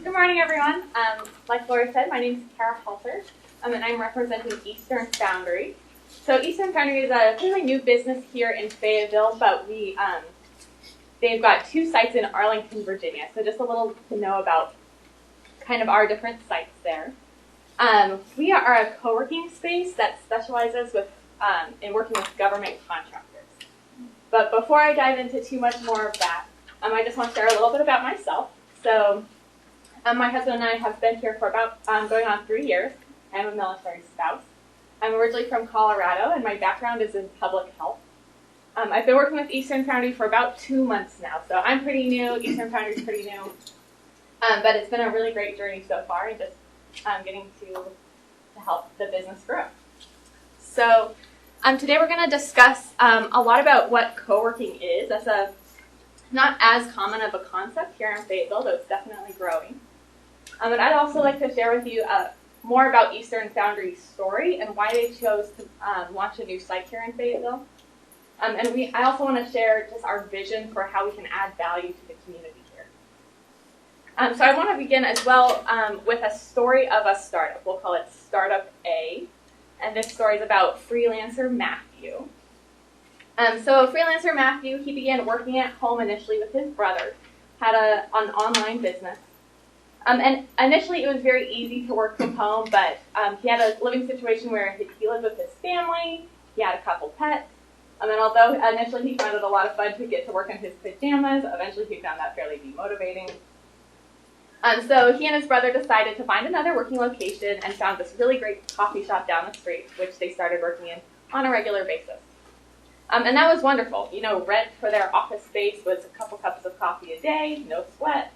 Good morning, everyone. Like Laura said, my name is Halter, and I'm representing Eastern Foundry. So Eastern Foundry is a fairly new business here in Fayetteville, but they've got 2 sites in Arlington, Virginia. So just a little to know about kind of our different sites there. We are a co-working space that specializes in working with government contractors. But before I dive into too much more of that, I just want to share a little bit about myself. So my husband and I have been here for about going on 3 years. I'm a military spouse. I'm originally from Colorado, and my background is in public health. I've been working with Eastern Foundry for about 2 months now, so I'm pretty new. Eastern Foundry is pretty new. But it's been a really great journey so far, and just getting to help the business grow. So today we're going to discuss a lot about what co-working is. That's not as common of a concept here in Fayetteville, though it's definitely growing. And I'd also like to share with you more about Eastern Foundry's story and why they chose to launch a new site here in Fayetteville. I also want to share just our vision for how we can add value to the community here. So I want to begin as well with a story of a startup. We'll call it Startup A. And this story is about freelancer Matthew. So freelancer Matthew, he began working at home initially with his brother, had an online business. And initially it was very easy to work from home, but he had a living situation where he lived with his family, he had a couple pets, and although initially he found it a lot of fun to get to work in his pajamas, eventually he found that fairly demotivating. So he and his brother decided to find another working location and found this really great coffee shop down the street, which they started working in on a regular basis. And that was wonderful. You know, rent for their office space was a couple cups of coffee a day, no sweat.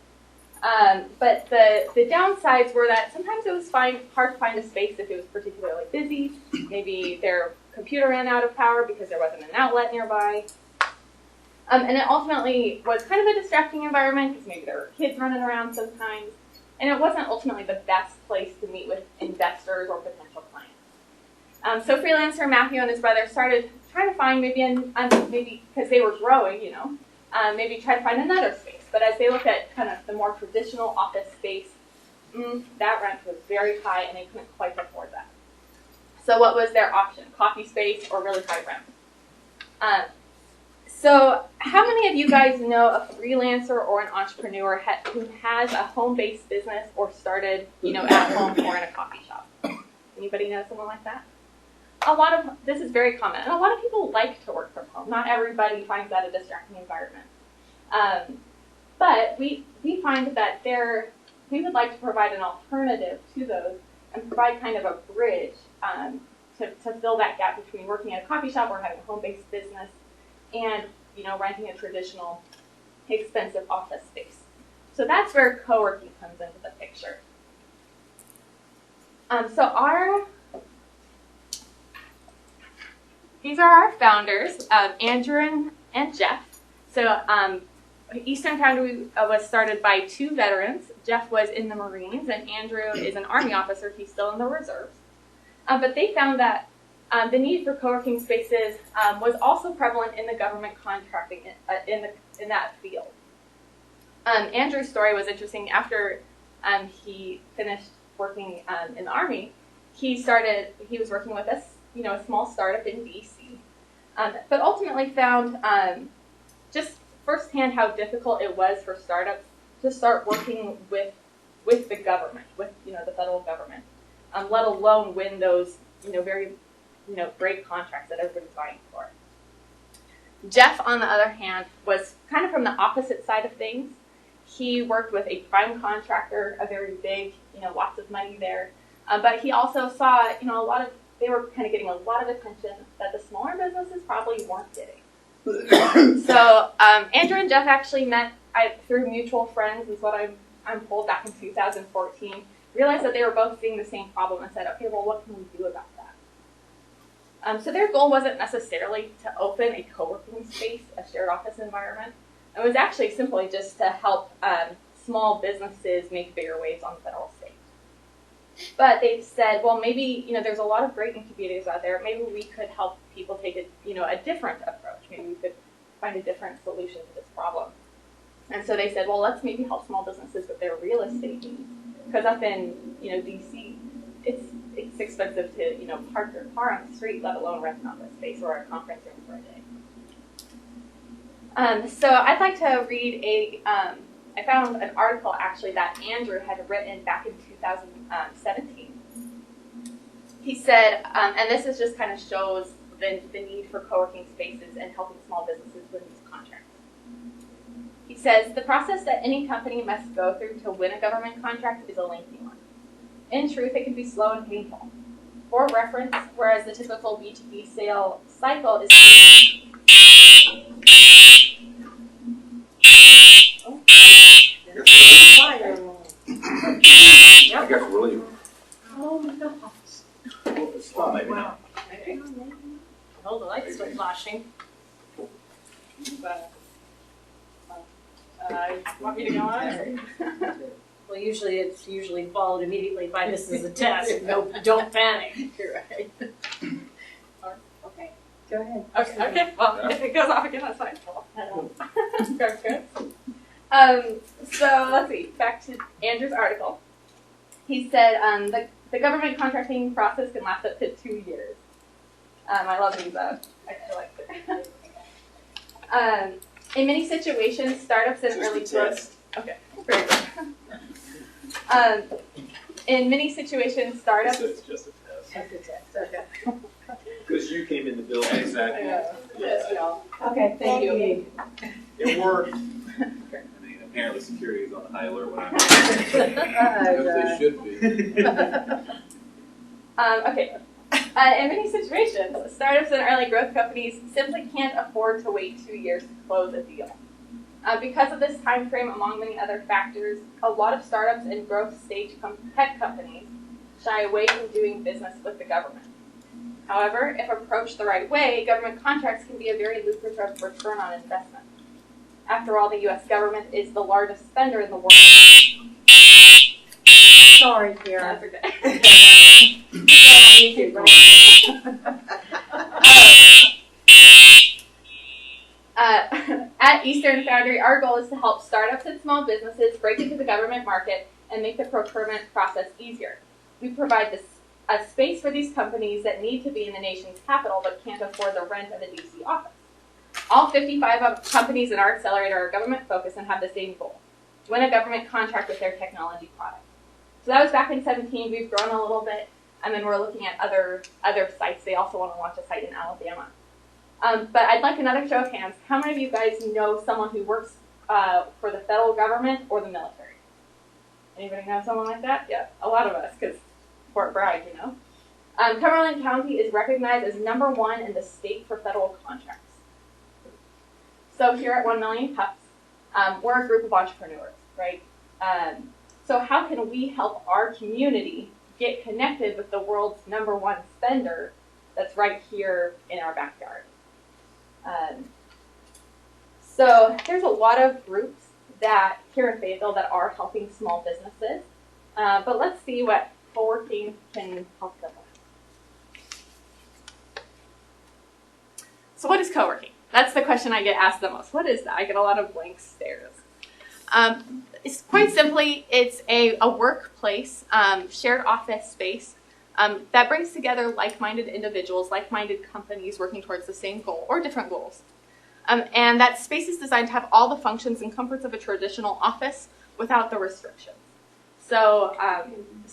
But the downsides were that sometimes it was hard to find a space if it was particularly busy. Maybe their computer ran out of power because there wasn't an outlet nearby. And it ultimately was kind of a distracting environment because maybe there were kids running around sometimes. And it wasn't ultimately the best place to meet with investors or potential clients. So freelancer Matthew and his brother started trying to find maybe because they were growing, maybe try to find another space. But as they looked at kind of the more traditional office space, that rent was very high and they couldn't quite afford that. So what was their option? Coffee space or really high rent? So how many of you guys know a freelancer or an entrepreneur who has a home-based business or started, at home or in a coffee shop? Anybody know someone like that? This is very common, and a lot of people like to work from home. Not everybody finds that a distracting environment. But we find that we would like to provide an alternative to those and provide kind of a bridge to fill that gap between working at a coffee shop or having a home-based business and renting a traditional expensive office space. So that's where co-working comes into the picture. These are our founders, Andrew and Jeff. So Eastern Foundry was started by 2 veterans. Jeff was in the Marines, and Andrew is an Army officer. He's still in the reserves. But they found that the need for co-working spaces was also prevalent in the government contracting in that field. Andrew's story was interesting. After he finished working in the Army, he was working with a small startup in DC, but ultimately found just firsthand how difficult it was for startups to start working with the government, with the federal government, let alone win those very great contracts that everybody's vying for. Jeff, on the other hand, was kind of from the opposite side of things. He worked with a prime contractor, a very big, lots of money there, but he also saw they were kind of getting a lot of attention that the smaller businesses probably weren't getting. So Andrew and Jeff actually met through mutual friends, is what I'm told, back in 2014. Realized that they were both seeing the same problem and said, okay, well, what can we do about that? So their goal wasn't necessarily to open a co-working space, a shared office environment. It was actually simply just to help small businesses make bigger waves on the federal stage. But they said, well, maybe there's a lot of great incubators out there. Maybe we could help people take a different approach. Maybe we could find a different solution to this problem. And so they said, well, let's maybe help small businesses with their real estate needs. Because up in, DC, it's expensive to, park your car on the street, let alone rent an office space or a conference room for a day. So I'd like to read I found an article actually that Andrew had written back in 2017. He said, and this is just kind of shows the need for co-working spaces and helping small businesses with these contracts. He says, the process that any company must go through to win a government contract is a lengthy one. In truth, it can be slow and painful. For reference, whereas the typical B2B sale cycle is... I guess really. Oh my gosh. Well, maybe not. Maybe. Oh, the light's still flashing. But, want me to go on? Or? Well, it's usually followed immediately by this is a test. No, don't panic. You're right. Okay. Go ahead. Okay. Well, Yeah. if it goes off again, that's fine. Good. So let's see. Back to Andrew's article. He said the government contracting process can last up to 2 years. I love these. I feel like in many situations, startups and early growth. Okay. Very good. In many situations, startups. It's just a test. That's a test. Okay. Because you came in the building. Exactly. Yeah. Okay, thank you. It worked. I mean, apparently security is on the high alert when I'm As they should be. Okay. In many situations, startups and early growth companies simply can't afford to wait 2 years to close a deal. Because of this time frame, among many other factors, a lot of startups and growth stage tech companies shy away from doing business with the government. However, if approached the right way, government contracts can be a very lucrative return on investment. After all, the U.S. government is the largest spender in the world. Sorry, Kara. That's okay. At Eastern Foundry, our goal is to help startups and small businesses break into the government market and make the procurement process easier. We provide a space for these companies that need to be in the nation's capital but can't afford the rent of a DC office. All 55 companies in our accelerator are government-focused and have the same goal: to win a government contract with their technology product. So that was back in 2017. We've grown a little bit, and then we're looking at other sites. They also want to launch a site in Alabama. But I'd like another show of hands. How many of you guys know someone who works for the federal government or the military? Anybody know someone like that? Yeah, a lot of us, because Fort Bragg, Cumberland County is recognized as #1 in the state for federal contracts. So here at 1 Million Cups, we're a group of entrepreneurs, right? So how can we help our community get connected with the world's #1 spender that's right here in our backyard? So there's a lot of groups that here in Fayetteville that are helping small businesses, but let's see what co-working can help them with. So what is co-working? That's the question I get asked the most. What is that? I get a lot of blank stares. It's quite simply, it's a workplace, shared office space that brings together like-minded individuals, like-minded companies working towards the same goal or different goals. And that space is designed to have all the functions and comforts of a traditional office without the restrictions. So,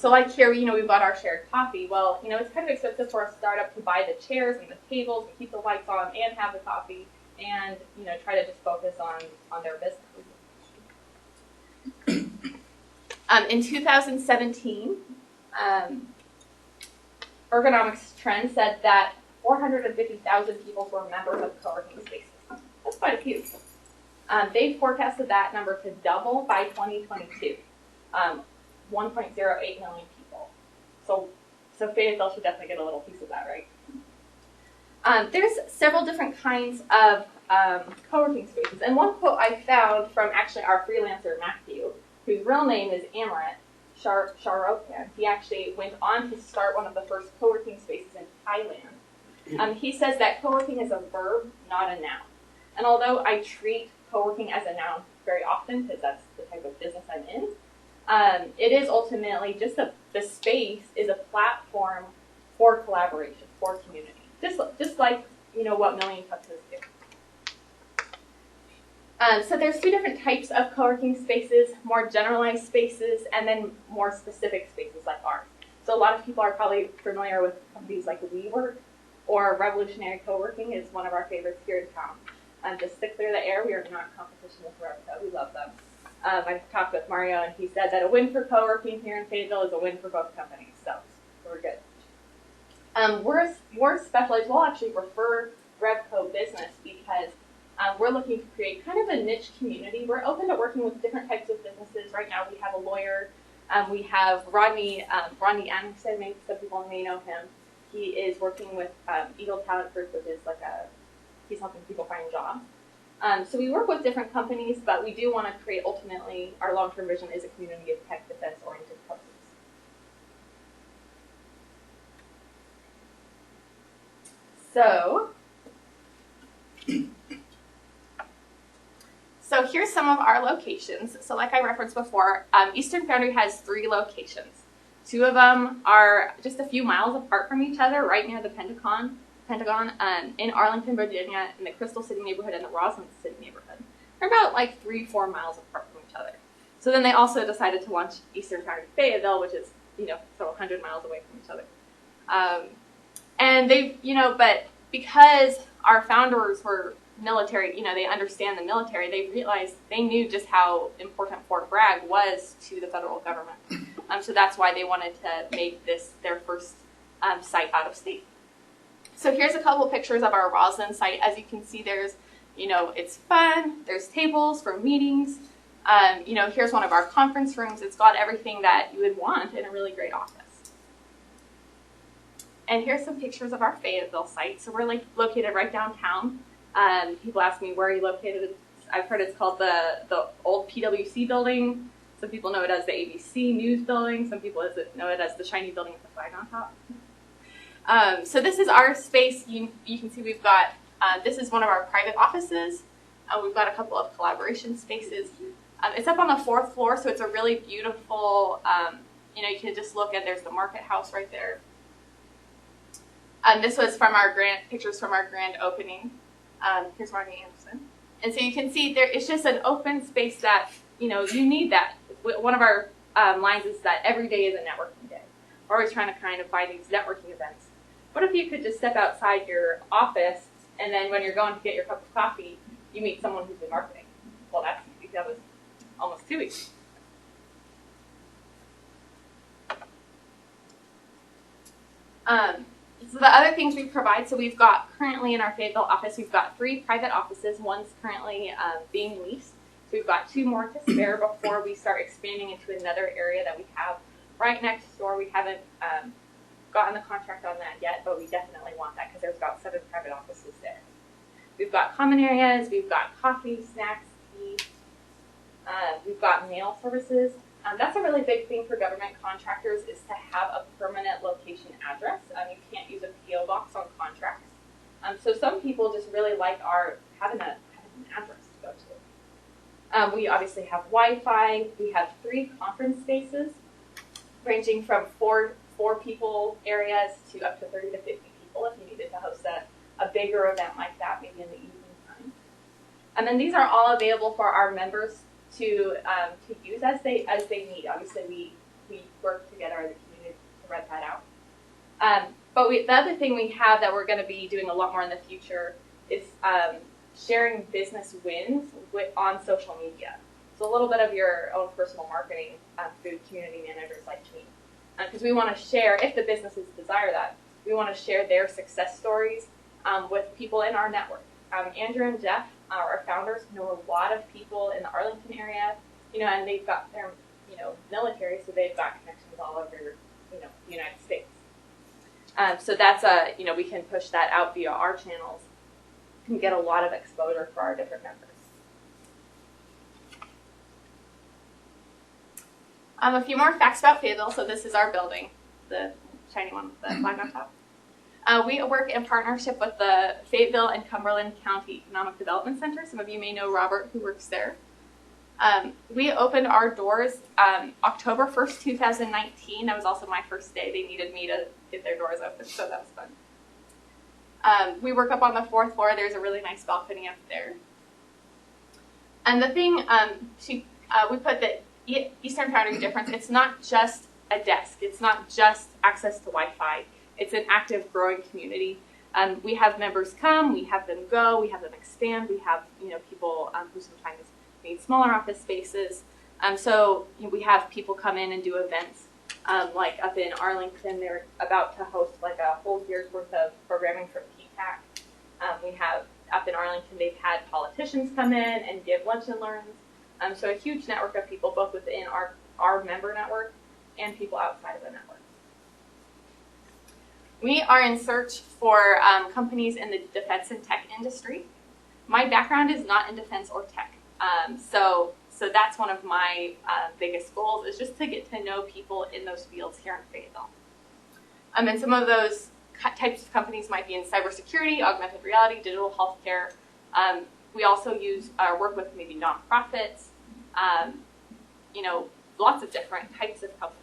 like here, we've got our shared coffee. Well, it's kind of expensive for a startup to buy the chairs and the tables and keep the lights on and have the coffee and, try to just focus on their business. In 2017, Ergonomics Trend said that 450,000 people were members of co-working spaces. That's quite a few. They forecasted that number to double by 2022, 1.08 million people. So Fayetteville should definitely get a little piece of that, right? There's several different kinds of co-working spaces. And one quote I found from actually our freelancer, Matthew, whose real name is Amaret Sharokan. He actually went on to start one of the first co-working spaces in Thailand. He says that co-working is a verb, not a noun. And although I treat co-working as a noun very often because that's the type of business I'm in. It is ultimately just the space is a platform for collaboration, for community, just like what Million Cups do. So there's two different types of co-working spaces: more generalized spaces, and then more specific spaces like ours. So a lot of people are probably familiar with companies like WeWork, or Revolutionary Co-working is one of our favorites here in town. Just to clear the air, we are not in competition with Revco. We love them. I talked with Mario, and he said that a win for co-working here in Fayetteville is a win for both companies, so we're good. We're specialized. We'll actually refer Revco business because we're looking to create kind of a niche community. We're open to working with different types of businesses. Right now we have a lawyer. We have Rodney Anderson. Maybe some people may know him. He is working with Eagle Talent Group, which is he's helping people find jobs. So we work with different companies, but we do want to create, ultimately, our long-term vision is a community of tech defense-oriented companies. So here's some of our locations. So like I referenced before, Eastern Foundry has 3 locations. 2 of them are just a few miles apart from each other, right near the Pentagon, in Arlington, Virginia, in the Crystal City neighborhood and the Roslyn City neighborhood. They're about 3-4 miles apart from each other. So then they also decided to launch Eastern Foundry Fayetteville, which is, several hundred miles away from each other. And they've, but because our founders were military, they understand the military, they realized, they knew just how important Fort Bragg was to the federal government. So that's why they wanted to make this their first site out of state. So here's a couple pictures of our Roslyn site. As you can see, there's, it's fun. There's tables for meetings. Here's one of our conference rooms. It's got everything that you would want in a really great office. And here's some pictures of our Fayetteville site. So we're located right downtown. People ask me, where are you located? I've heard it's called the old PwC building. Some people know it as the ABC News building. Some people know it as the shiny building with the flag on top. So this is our space. You can see we've got, this is one of our private offices. We've got a couple of collaboration spaces. It's up on the 4th floor, so it's a really beautiful, you can just look and there's the market house right there. This was from our pictures from our grand opening. Here's Marty Anderson. And so you can see there, it's just an open space that, you need that. One of our lines is that every day is a networking day. We're always trying to kind of find these networking events. What if you could just step outside your office, and then when you're going to get your cup of coffee, you meet someone who's in marketing? Well, that was almost 2 weeks. So the other things we provide, so we've got currently in our Fayetteville office, we've got 3 private offices. One's currently being leased. So we've got 2 more to spare before we start expanding into another area that we have right next door. We haven't gotten the contract on that yet, but we definitely want that because there's about 7 private offices there. We've got common areas, we've got coffee, snacks, tea, we've got mail services. That's a really big thing for government contractors is to have a permanent location address. You can't use a PO box on contracts. So some people just really like having an address to go to. We obviously have Wi-Fi. We have 3 conference spaces ranging from 4 people areas to up to 30 to 50 people if you needed to host a bigger event like that, maybe in the evening time. And then these are all available for our members to use as they need. Obviously, we work together as a community to rent that out. But the other thing we have that we're going to be doing a lot more in the future is sharing business wins on social media. So a little bit of your own personal marketing through community managers like me. Because we want to share, if the businesses desire that, we want to share their success stories with people in our network. Andrew and Jeff, our founders, know a lot of people in the Arlington area, and they've got their, military, so they've got connections all over, the United States. So that's we can push that out via our channels and get a lot of exposure for our different members. A few more facts about Fayetteville. So this is our building, the shiny one with the flag on top. We work in partnership with the Fayetteville and Cumberland County Economic Development Center. Some of you may know Robert, who works there. We opened our doors October 1st, 2019. That was also my first day. They needed me to get their doors open, so that was fun. We work up on the 4th floor. There's a really nice balcony up there. And the thing, we put the Eastern Foundry difference. It's not just a desk. It's not just access to Wi-Fi. It's an active, growing community. We have members come, we have them go, we have them expand. We have people who sometimes need smaller office spaces. So we have people come in and do events. Like up in Arlington, they're about to host like a whole year's worth of programming for PTAC. We have up in Arlington, they've had politicians come in and give lunch and learns. So a huge network of people, both within our member network and people outside of the network. We are in search for companies in the defense and tech industry. My background is not in defense or tech. So that's one of my biggest goals, is just to get to know people in those fields here in Fayetteville. And some of those types of companies might be in cybersecurity, augmented reality, digital healthcare. We also work with maybe nonprofits, lots of different types of companies.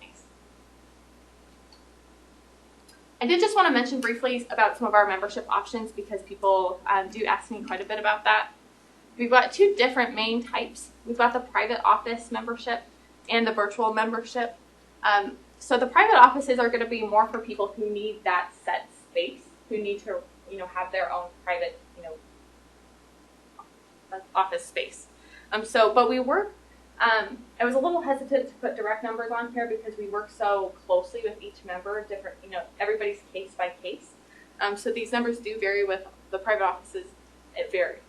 I did just want to mention briefly about some of our membership options, because people do ask me quite a bit about that. We've got two different main types. We've got the private office membership and the virtual membership. So the private offices are going to be more for people who need that set space, who need to have their own private office space. But we work. I was a little hesitant to put direct numbers on here because we work so closely with each member. Different, everybody's case by case. So these numbers do vary with the private offices. It varies.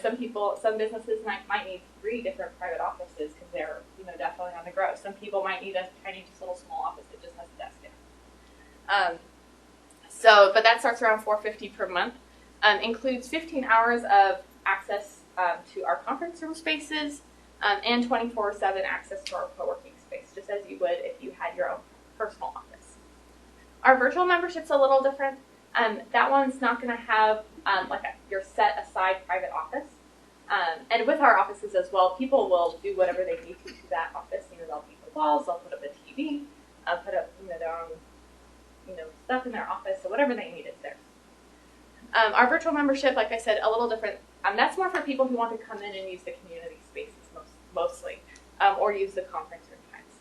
Some businesses might need 3 different private offices because they're, definitely on the grow. Some people might need a tiny, just little small office that just has a desk in it. But that starts around $450 per month. Includes 15 hours of access to our conference room spaces and 24/7 access to our co-working space, just as you would if you had your own personal office. Our virtual membership's a little different. That one's not going to have your set aside private office. And with our offices as well, people will do whatever they need to that office. They'll paint the walls, they'll put up a TV, put up their own stuff in their office, so whatever they need is there. Our virtual membership, like I said, a little different. That's more for people who want to come in and use the community spaces mostly, or use the conference room times.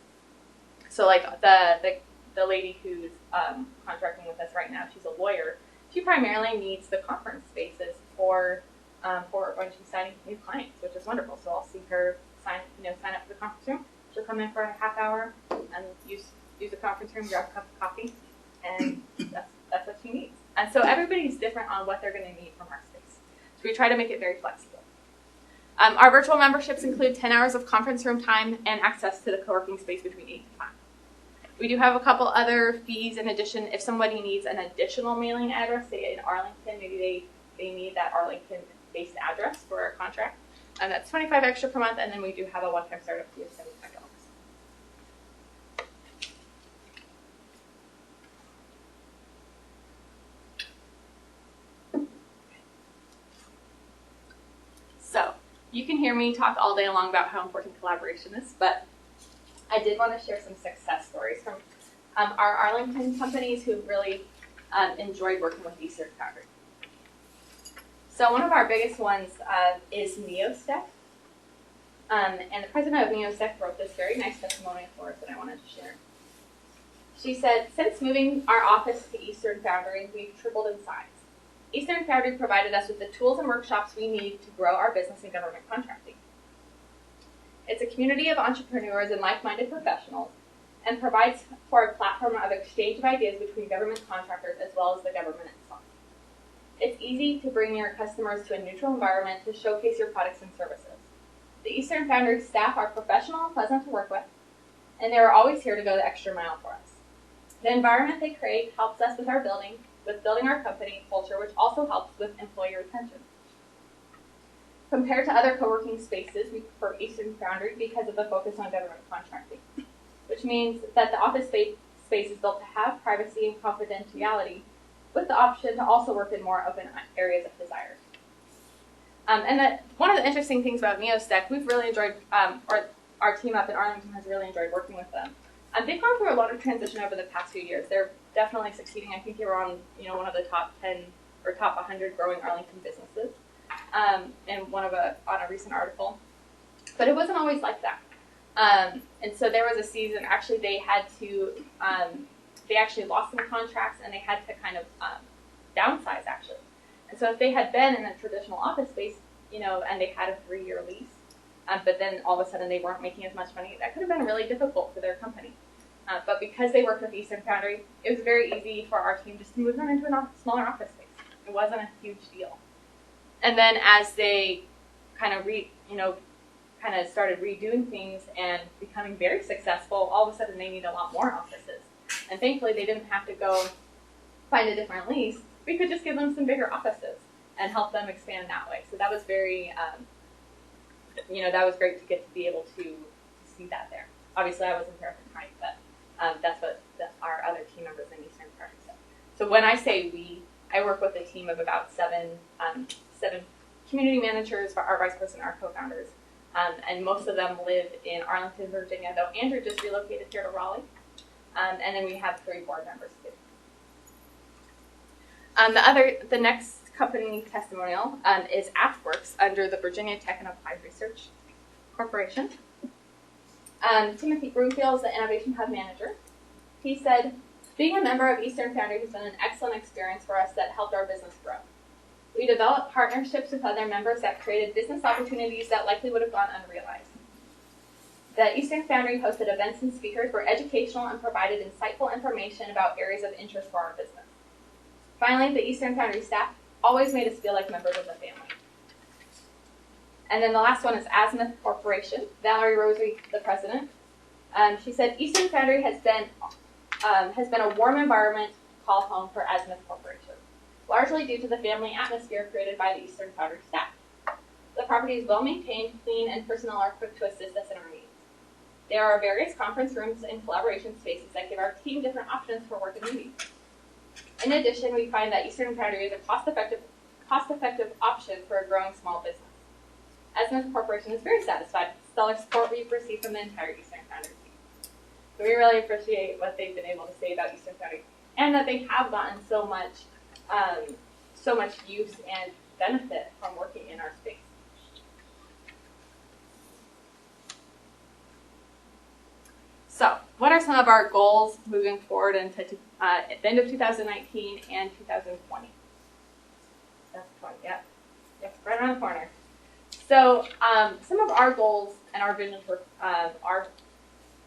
So like the lady who's contracting with us right now, she's a lawyer. She primarily needs the conference spaces for when she's signing new clients, which is wonderful. So I'll see her sign up for the conference room. She'll come in for a half hour and use the conference room, grab a cup of coffee, and that's what she needs. And so everybody's different on what they're going to need from our space. So we try to make it very flexible. Our virtual memberships include 10 hours of conference room time and access to the co-working space between 8 to 5. We do have a couple other fees in addition. If somebody needs an additional mailing address, say in Arlington, maybe they need that Arlington-based address for our contract, and that's $25 extra per month, and then we do have a one-time startup fee of $75. So, you can hear me talk all day long about how important collaboration is, but I did want to share some success stories from our Arlington companies who really enjoyed working with Eastern Foundry. So one of our biggest ones is NeoStep. And the president of NeoStep wrote this very nice testimonial for us that I wanted to share. She said, since moving our office to Eastern Foundry, we've tripled in size. Eastern Foundry provided us with the tools and workshops we need to grow our business in government contracting. It's a community of entrepreneurs and like-minded professionals and provides for a platform of exchange of ideas between government contractors as well as the government itself. It's easy to bring your customers to a neutral environment to showcase your products and services. The Eastern Foundry staff are professional and pleasant to work with, and they are always here to go the extra mile for us. The environment they create helps us with building our company culture, which also helps with employee retention. Compared to other co-working spaces, we prefer Eastern Foundry because of the focus on government contracting, which means that the office space is built to have privacy and confidentiality, with the option to also work in more open areas if desired. And one of the interesting things about NeoStech, we've really enjoyed, or our team up in Arlington has really enjoyed working with them. They've gone through a lot of transition over the past few years. They're definitely succeeding. I think they were on, one of the top 10 or top 100 growing Arlington businesses, and on a recent article. But it wasn't always like that. And so there was a season. Actually, they had to. They actually lost some contracts, and they had to kind of downsize actually. And so if they had been in a traditional office space, and they had a 3-year lease, but then all of a sudden they weren't making as much money, that could have been really difficult for their company. But because they worked with Eastern Foundry, it was very easy for our team just to move them into a smaller office space. It wasn't a huge deal. And then as they kind of started redoing things and becoming very successful, all of a sudden they need a lot more offices. And thankfully they didn't have to go find a different lease. We could just give them some bigger offices and help them expand that way. So that was very, that was great to get to be able to see that there. Obviously I wasn't there at the time, but that's what our other team members in Eastern Foundry said. So when I say we, I work with a team of about seven community managers, our vice president, our co-founders, and most of them live in Arlington, Virginia, though Andrew just relocated here to Raleigh. And then we have 3 board members too. The next company testimonial is AFWorks under the Virginia Tech and Applied Research Corporation. Timothy Broomfield is the Innovation Hub Manager. He said, being a member of Eastern Foundry has been an excellent experience for us that helped our business grow. We developed partnerships with other members that created business opportunities that likely would have gone unrealized. The Eastern Foundry hosted events and speakers were educational and provided insightful information about areas of interest for our business. Finally, the Eastern Foundry staff always made us feel like members of the family. And then the last one is Azimuth Corporation. Valerie Rosary, the president. She said, Eastern Foundry has been a warm environment to call home for Azimuth Corporation, largely due to the family atmosphere created by the Eastern Foundry staff. The property is well maintained, clean, and personnel are equipped to assist us in our needs. There are various conference rooms and collaboration spaces that give our team different options for work and meetings. In addition, we find that Eastern Foundry is a cost-effective option for a growing small business. Azimuth Corporation is very satisfied with the stellar support we've received from the entire Eastern Foundry team. So we really appreciate what they've been able to say about Eastern Foundry, and that they have gotten so much use and benefit from working in our space. So, what are some of our goals moving forward into the end of 2019 and 2020? That's 20, yeah. Yes, right around the corner. So, some of our goals and our vision for our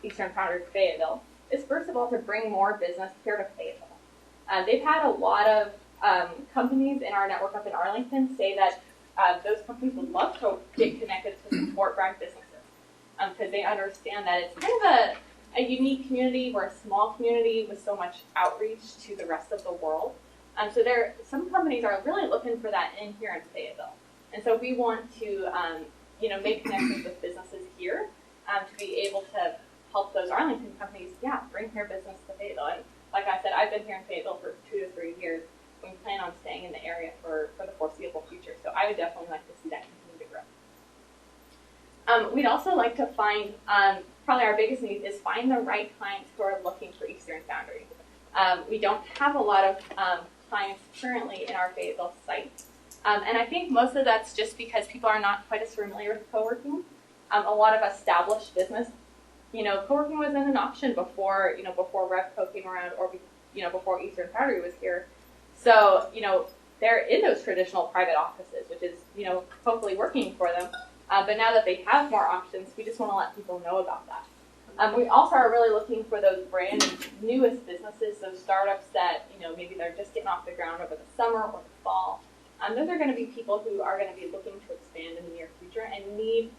Eastern Foundry Fayetteville is, first of all, to bring more business here to Fayetteville. They've had a lot of companies in our network up in Arlington say that those companies would love to get connected to some Fort Bragg businesses because they understand that it's kind of a unique community. We're a small community with so much outreach to the rest of the world. So some companies are really looking for that in here in Fayetteville. And so we want to make connections with businesses here to be able to help those Arlington companies, bring their business to Fayetteville. And like I said, I've been here in Fayetteville for 2 to 3 years. We plan on staying in the area for the foreseeable future. So I would definitely like to see that continue to grow. We'd also like to find, probably our biggest need is find the right clients who are looking for Eastern Foundry. We don't have a lot of clients currently in our Fayetteville site. And I think most of that's just because people are not quite as familiar with co-working. A lot of established business, co-working wasn't an option before RevCo came around or, before Eastern Foundry was here. So, they're in those traditional private offices, which is, hopefully working for them. But now that they have more options, we just want to let people know about that. We also are really looking for those brand newest businesses, those startups that, maybe they're just getting off the ground over the summer or the fall. Those are going to be people who are going to be looking to expand in the near future and need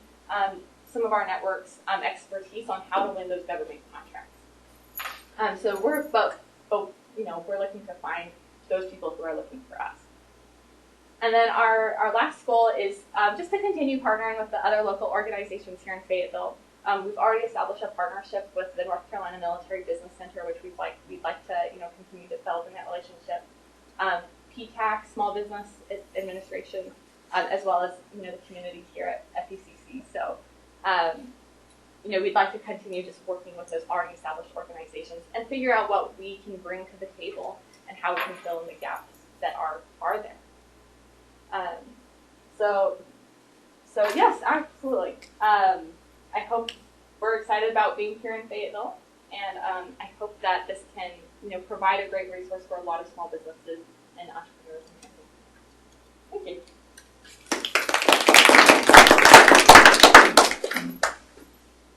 some of our network's expertise on how to win those government contracts. So we're looking to find those people who are looking for us. And then our last goal is just to continue partnering with the other local organizations here in Fayetteville. We've already established a partnership with the North Carolina Military Business Center, which we'd like to continue developing that relationship. PTAC, Small Business Administration, as well as the community here at FECC. So we'd like to continue just working with those already established organizations and figure out what we can bring to the table and how we can fill in the gaps that are there. So yes, absolutely. I hope we're excited about being here in Fayetteville, and I hope that this can provide a great resource for a lot of small businesses and entrepreneurs. Thank you.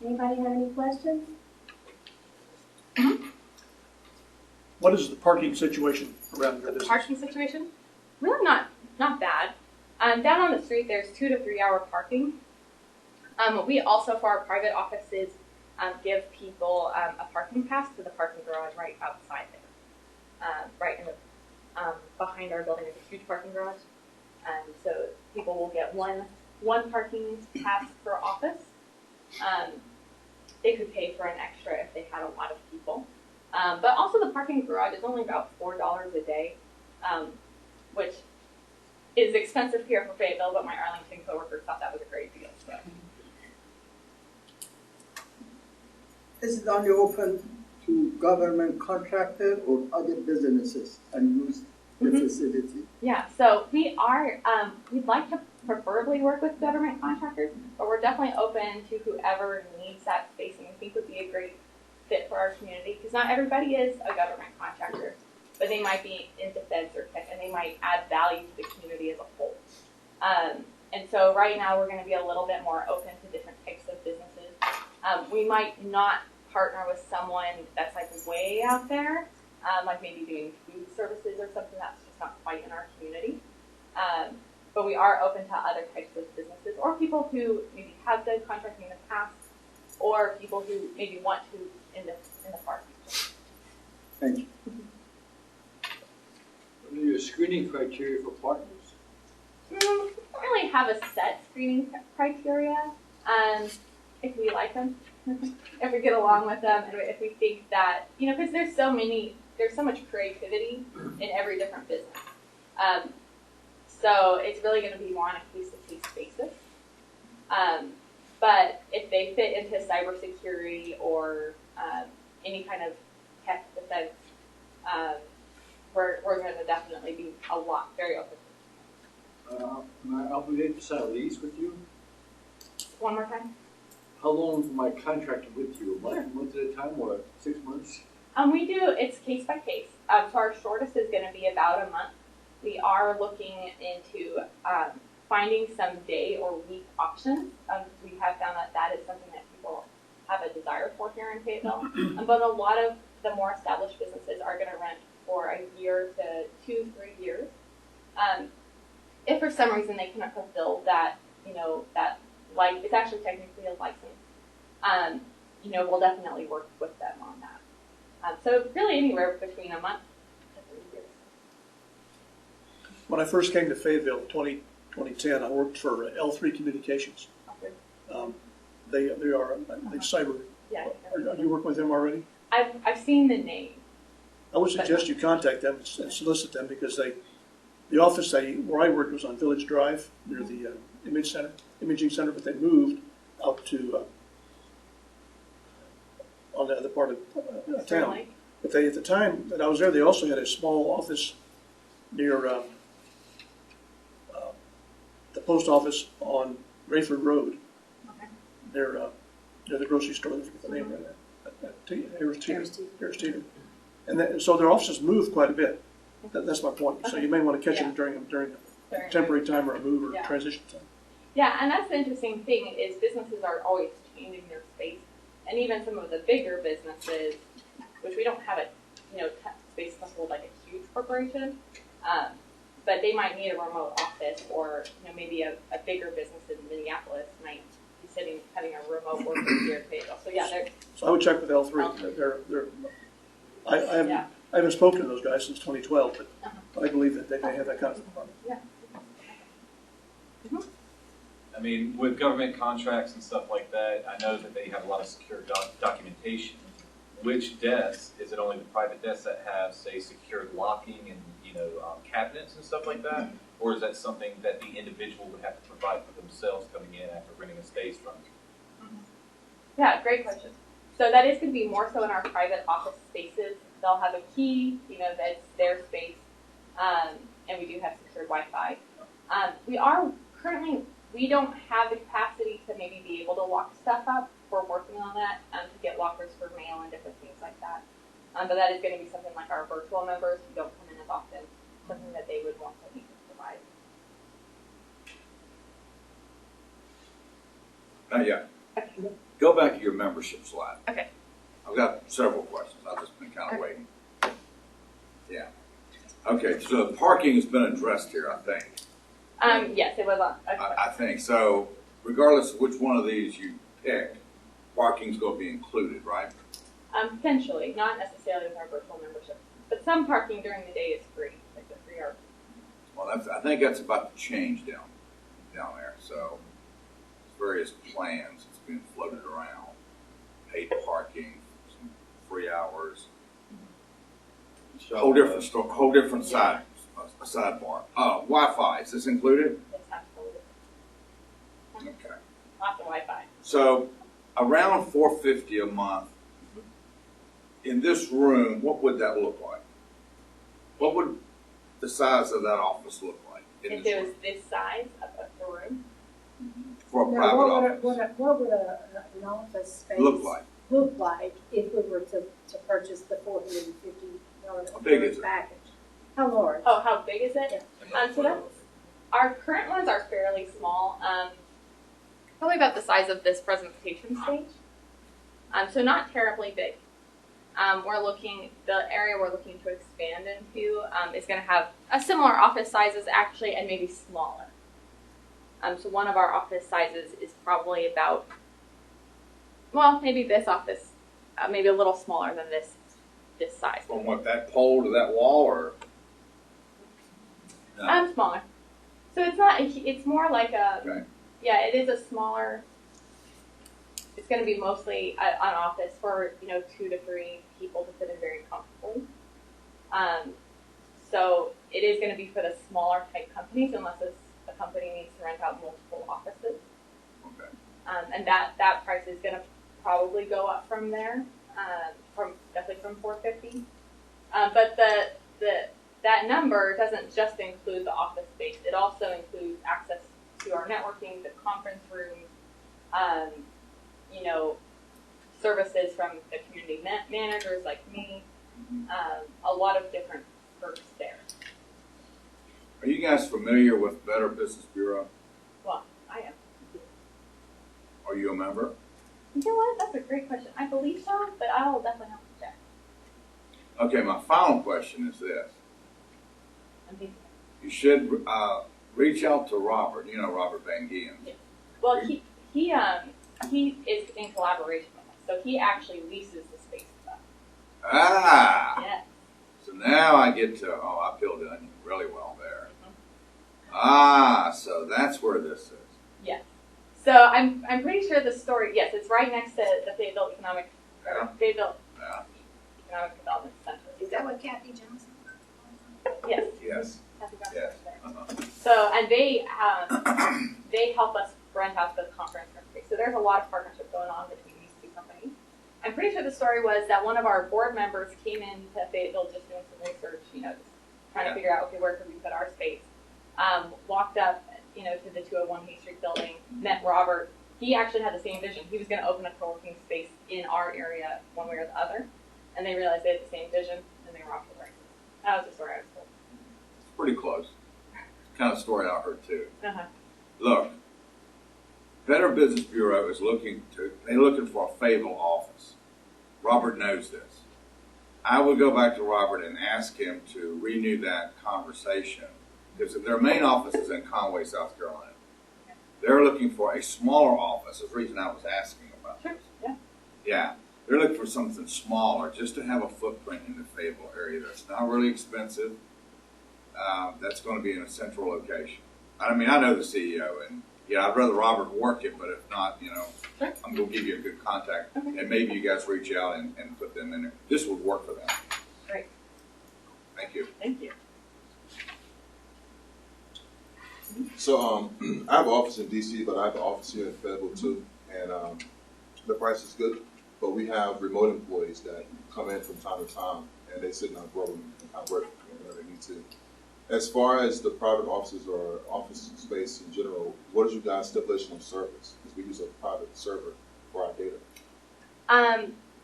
Anybody have any questions? What is the parking situation around your business? Parking situation? Really not bad. Down on the street, there's 2 to 3 hour parking. We also, for our private offices, give people a parking pass to the parking garage right outside there, right in the behind our building is a huge parking garage. So people will get one parking pass per office. They could pay for an extra if they had a lot of people. But also the parking garage is only about $4 a day, which is expensive here for Fayetteville, but my Arlington coworkers thought that was a great deal. So. Is it only open to government contractor or other businesses and use the facility? Yeah, so we are, we'd like to preferably work with government contractors, but we're definitely open to whoever needs that space and we think would be a great fit for our community, because not everybody is a government contractor, but they might be in defense or tech, and they might add value to the community as a whole. And so right now we're going to be a little bit more open to different types of businesses. We might not partner with someone that's like way out there, like maybe doing food services or something that's just not quite in our community. But we are open to other types of businesses or people who maybe have done contracting in the past, or people who maybe want to in the far future. Thank you. What are your screening criteria for partners? We don't really have a set screening criteria. If we like them, if we get along with them, and if we think that, because there's so much creativity in every different business. So it's really going to be more on a case-to-case basis. But if they fit into cybersecurity or any kind of tech defense, we're going to definitely be very open. Am I obligated to sign a lease with you? One more time. How long am I contracted with you? A month at a time or 6 months? It's case by case. So our shortest is going to be about a month. We are looking into finding some day or week options. We have found that is something that people have a desire for here in Fayetteville. But a lot of the more established businesses are going to rent for a year to 2-3 years. If for some reason they cannot fulfill that, it's actually technically a license, we'll definitely work with them on that. So really anywhere between a month to 3 years. When I first came to Fayetteville in 2010, I worked for L3 Communications. They are cyber. Yeah. Are you working with them already? I've seen the name. I would suggest you contact them and solicit them, because the office where I worked was on Village Drive near the imaging center, but they moved out to on the other part of town. But at the time that I was there, they also had a small office near the post office on Rayford Road. Okay. Near the grocery store. I forget the name of that. Harris Teeter. And so their offices moved quite a bit. That's my point. So you may want to catch them during a temporary time or a move or transition time. Yeah, and that's the interesting thing is businesses are always changing their space, and even some of the bigger businesses, which we don't have space to hold like a huge corporation, but they might need a remote office, or maybe a bigger business in Minneapolis might be having a remote worker here in Fayetteville. So yeah, so I would check with L3. I haven't spoken to those guys since 2012, but I believe that they may have that kind of department. Yeah. I mean, with government contracts and stuff like that, I know that they have a lot of secure documentation. Which desks, is it only the private desks that have, say, secured locking and, cabinets and stuff like that? or is that something that the individual would have to provide for themselves coming in after renting a space from you? Yeah, great question. So that is going to be more so in our private office spaces. They'll have a key, you know, that's their space, and we do have secured Wi-Fi. We don't have the capacity to maybe be able to lock stuff up. We're working on that to get lockers for mail and different things like that. But that is going to be something like our virtual members who don't come in as often, something that they would want to need to provide. Not yet. Okay. Go back to your membership slide. Okay. I've got several questions. I've just been kind of waiting. Yeah. Okay, so the parking has been addressed here, I think. Yes, it was on. I think. So regardless of which one of these you pick, parking's going to be included, right? Potentially, not necessarily with our virtual membership, but some parking during the day is free, like the free hour. Well, I think that's about to change down there. So various plans that's being floated around, paid parking, some free hours, whole different sidebar. Wi-Fi, is this included? It's absolutely. Okay. Lots of Wi-Fi. So around $450 a month. In this room, what would that look like? What would the size of that office look like? If it was this size of the room, for a Now, private what office? would an office space Look like? look like if we were to purchase the $450 How big is it? package? How large? oh, how big is it? So that's, our current ones are fairly small, probably about the size of this presentation stage. So not terribly big. The area we're looking to expand into is going to have a similar office sizes actually, and maybe smaller. So one of our office sizes is probably about, well, maybe this office, maybe a little smaller than this size. From what, that pole to that wall, or? No. Smaller. So it's not, it's more like a, Okay. yeah, it is a smaller, it's going to be mostly an office for, 2 to 3 people to sit in very comfortably. So it is going to be for the smaller type companies, unless a company needs to rent out multiple offices. Okay. And that price is going to probably go up from there, definitely from $450. But that number doesn't just include the office space. It also includes access to our networking, the conference rooms, services from the community managers like me, a lot of different perks there. Are you guys familiar with Better Business Bureau? Well, I am. Are you a member? You know what? That's a great question. I believe so, but I'll definitely have to check. Okay, my final question is this. I'm thinking. You should reach out to Robert. You know Robert Van Gien. Yeah. Well, he is in collaboration with us, so he actually leases the space with us. Ah! Yes. So now I get to, I peeled the onion really well there. Ah, so that's where this is. Yes. So I'm pretty sure the story, yes, it's right next to the Fayetteville Economic Development Center. Is that what Kathy Johnson? Yes. Yes. Kathy Johnson Yes. is there. So, and they help us rent out the conference room space. So there's a lot of partnership going on between these two companies. I'm pretty sure the story was that one of our board members came into Fayetteville just doing some research, just trying to figure out, okay, where could we put our space? Walked up, to the 201 Hay Street building, met Robert. He actually had the same vision. He was going to open a co-working space in our area one way or the other. And they realized they had the same vision, and they were off the races. That was the story I was told. It's pretty close. Kind of story I heard too. Uh-huh. Look, Better Business Bureau is looking for a Fayetteville office. Robert knows this. I would go back to Robert and ask him to renew that conversation, because their main office is in Conway, South Carolina. They're looking for a smaller office. That's the reason I was asking about this. Yeah. Yeah. They're looking for something smaller, just to have a footprint in the Fayetteville area that's not really expensive. That's going to be in a central location. I mean, I know the CEO, and I'd rather Robert work it, but if not, Sure. I'm going to give you a good contact, Okay. and maybe you guys reach out and put them in there. This would work for them. Great. Thank you. Thank you. So I have an office in DC, but I have an office here in Fayetteville too, and the price is good. But we have remote employees that come in from time to time, and they sit in our room and I work whenever they need to. As far as the private offices or office space in general, what is your guys' stipulation on service? Because we use a private server for our data.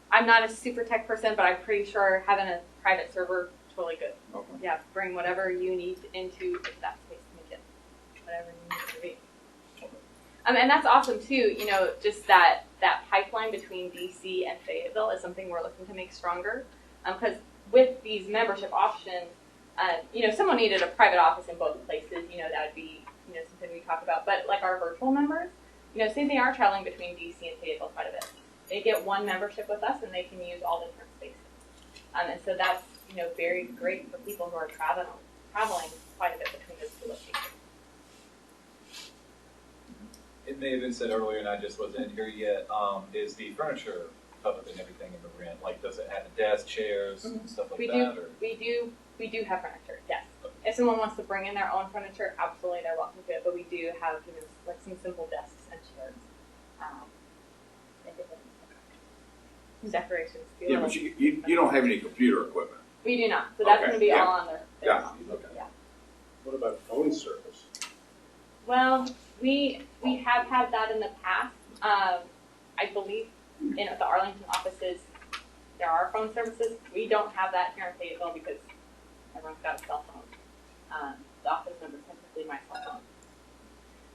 I'm not a super tech person, but I'm pretty sure having a private server is totally good. Okay. Yeah, bring whatever you need into that space to make it whatever you need it to be. And that's awesome too. You know, just that pipeline between DC and Fayetteville is something we're looking to make stronger. Because with these membership options, you know, if someone needed a private office in both places, you know, that would be, you know, something we talk about. But like our virtual members, you know, say they are traveling between DC and Fayetteville quite a bit. They get one membership with us and they can use all the different spaces. And so that's, you know, very great for people who are traveling quite a bit between those two locations. It may have been said earlier, and I just wasn't in here yet, is the furniture covered and everything in the rent? Like, does it have a desk, chairs, and stuff like that? We do have furniture, yes. If someone wants to bring in their own furniture, absolutely, they're welcome to it. But we do have, you know, like some simple desks and chairs. Some decorations. Yeah, but you don't have any computer equipment. We do not. So that's Okay, going to be yeah. all on their Yeah, phone. okay. Yeah. What about phone service? Well, we have had that in the past. I believe in the Arlington offices there are phone services. We don't have that here in Fayetteville because everyone's got a cell phone. The office number is typically my cell phone.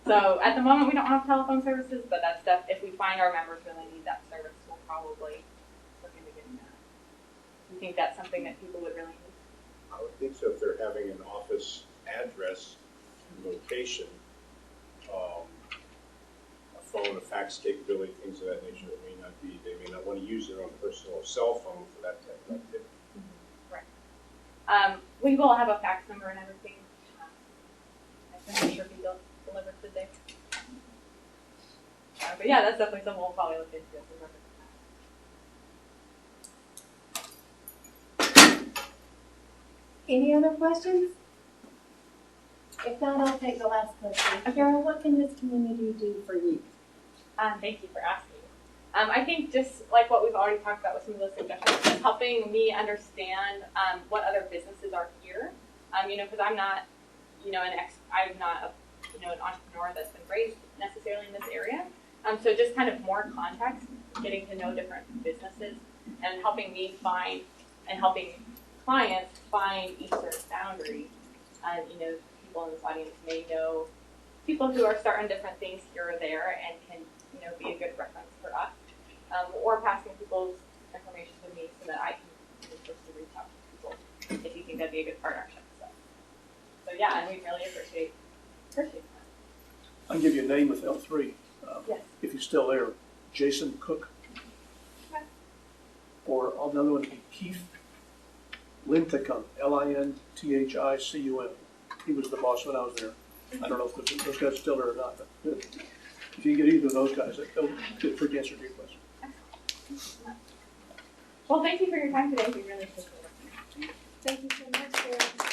So at the moment we don't have telephone services, but that's stuff. If we find our members really need that service, we'll probably look into getting that. You think that's something that people would really need? I would think so if they're having an office address and location, a phone, a fax capability, things of that nature. They may not want to use their own personal cell phone for that type of activity. Right. We will have a fax number and everything. I think it should be delivered today. But yeah, that's definitely something we'll probably look into. Any other questions? If not, I'll take the last question. Carol, what can this community do for you? Thank you for asking. I think just like what we've already talked about with some of those suggestions, just helping me understand what other businesses are here. You know, because I'm not, you know, I'm not an entrepreneur that's been raised necessarily in this area. So just kind of more context, getting to know different businesses, and helping me find and helping clients find Eastern Foundry. You know, people in this audience may know people who are starting different things here or there and can, you know, be a good reference for us. Or passing people's information to me so that I can personally reach out to people if you think that'd be a good partnership. So yeah, and we really appreciate that. I can give you a name with L3. Yes. If he's still there, Jason Cook. Okay. Or another one would be Keith Linthicum, Linthicum. He was the boss when I was there. I don't know if those guys are still there or not, but if you can get either of those guys, they'll get a quick answer to your question. Well, thank you for your time today. We really appreciate it. Thank you so much, Carol.